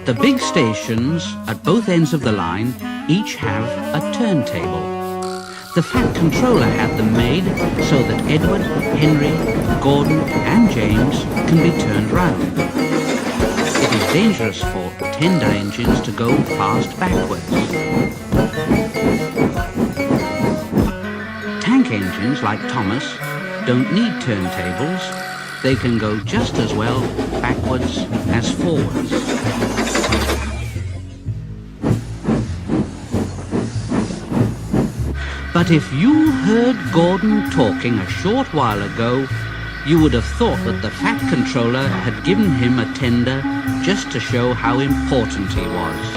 The big stations at both ends of the line each have a turntable. The Fat Controller had them made so that Edward, Henry, Gordon and James can be turned round. It is dangerous for tender engines to go fast backwards. Tank engines like Thomas don't need turntables. They can go just as well backwards as forwards. But if you heard Gordon talking a short while ago, you would have thought that the Fat Controller had given him a tender just to show how important he was.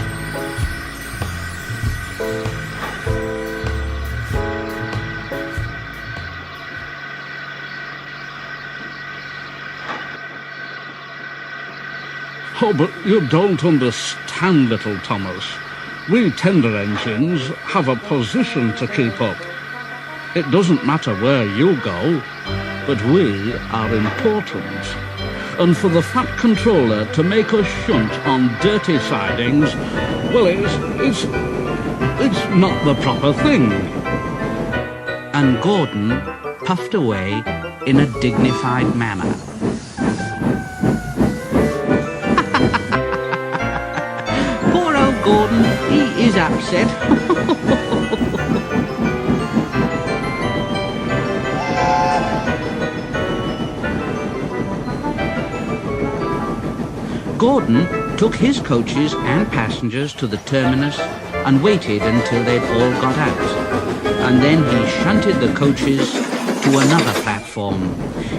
Oh, but you don't understand, little Thomas. We tender engines have a position to keep up. It doesn't matter where you go, but we are important. And for the Fat Controller to make us shunt on dirty sidings, well, it's not the proper thing. And Gordon puffed away in a dignified manner. Poor old Gordon, he is upset. Gordon took his coaches and passengers to the terminus and waited until they'd all got out. And then he shunted the coaches to another platform.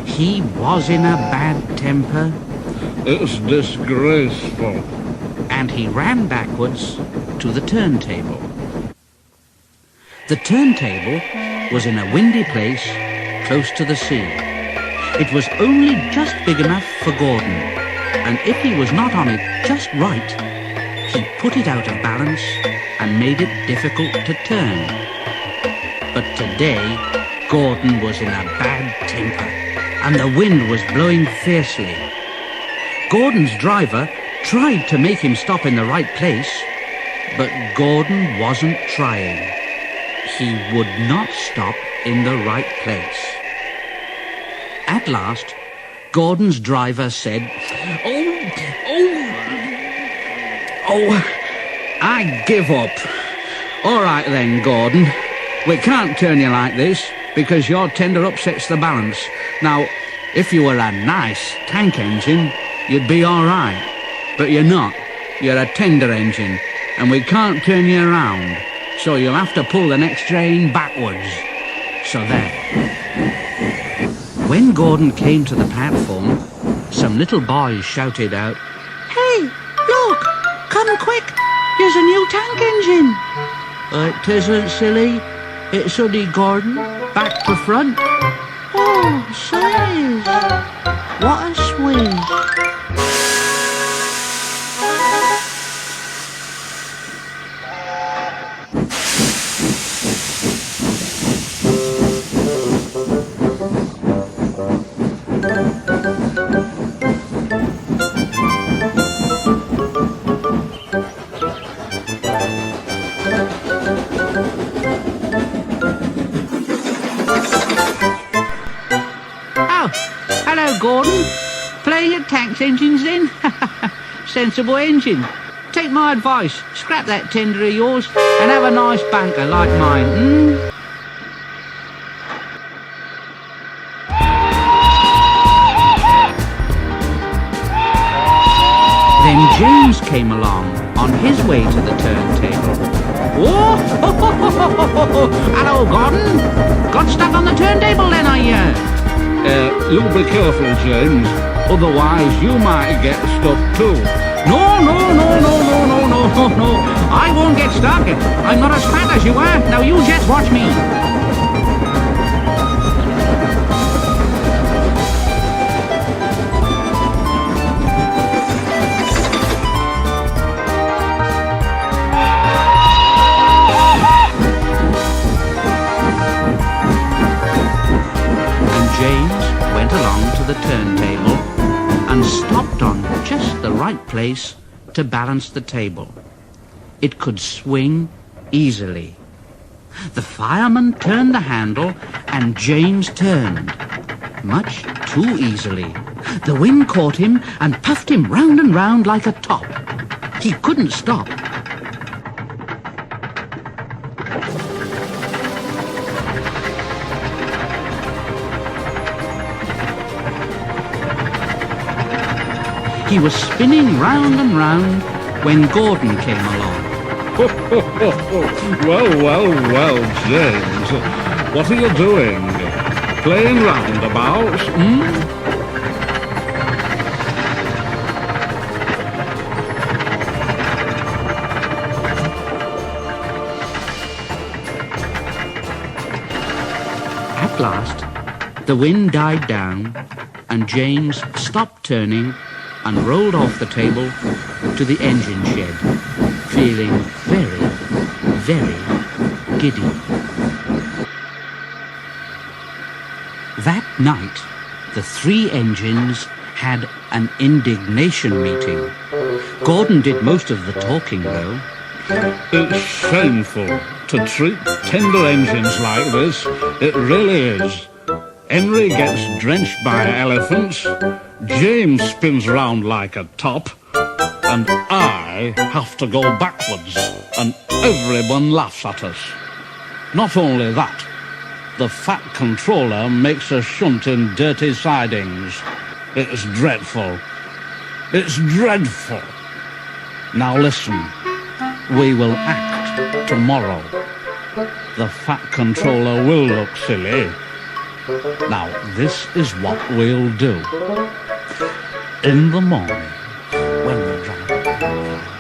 He was in a bad temper. It's disgraceful. And he ran backwards to the turntable. The turntable was in a windy place close to the sea. It was only just big enough for Gordon, and if he was not on it just right, he put it out of balance and made it difficult to turn. But today, Gordon was in a bad temper, and the wind was blowing fiercely. Gordon's driver tried to make him stop in the right place, but Gordon wasn't trying. He would not stop in the right place. At last, Gordon's driver said, Oh, I give up. All right then, Gordon. We can't turn you like this because your tender upsets the balance. Now, if you were a nice tank engine, you'd be all right. But you're not. You're a tender engine, and we can't turn you around. So you'll have to pull the next train backwards. So there. When Gordon came to the platform, some little boys shouted out, "Hey, look! Come quick! Here's a new tank engine!" "It isn't, silly. It's only Gordon, back to front." "Oh, says, what a squeeze!" Gordon, playing at tank engines then? Sensible engine. Take my advice, scrap that tender of yours and have a nice banker like mine, Then James came along on his way to the turntable. Whoa! Hello, Gordon. Got stuck on the turntable then, are you? You be careful, James. Otherwise, you might get stuck too. No. I won't get stuck. I'm not as fat as you are. Now you just watch me. James went along to the turntable and stopped on just the right place to balance the table. It could swing easily. The fireman turned the handle and James turned, much too easily. The wind caught him and puffed him round and round like a top. He couldn't stop. He was spinning round and round when Gordon came along. Well, James. What are you doing? Playing roundabouts, At last, the wind died down and James stopped turning and rolled off the table to the engine shed, feeling very, very giddy. That night, the three engines had an indignation meeting. Gordon did most of the talking, though. It's shameful to treat tender engines like this. It really is. Henry gets drenched by elephants, James spins round like a top, and I have to go backwards, and everyone laughs at us. Not only that, the fat controller makes us shunt in dirty sidings. It's dreadful. It's dreadful. Now listen, we will act tomorrow. The fat controller will look silly. Now, this is what we'll do. In the morning, when we're driving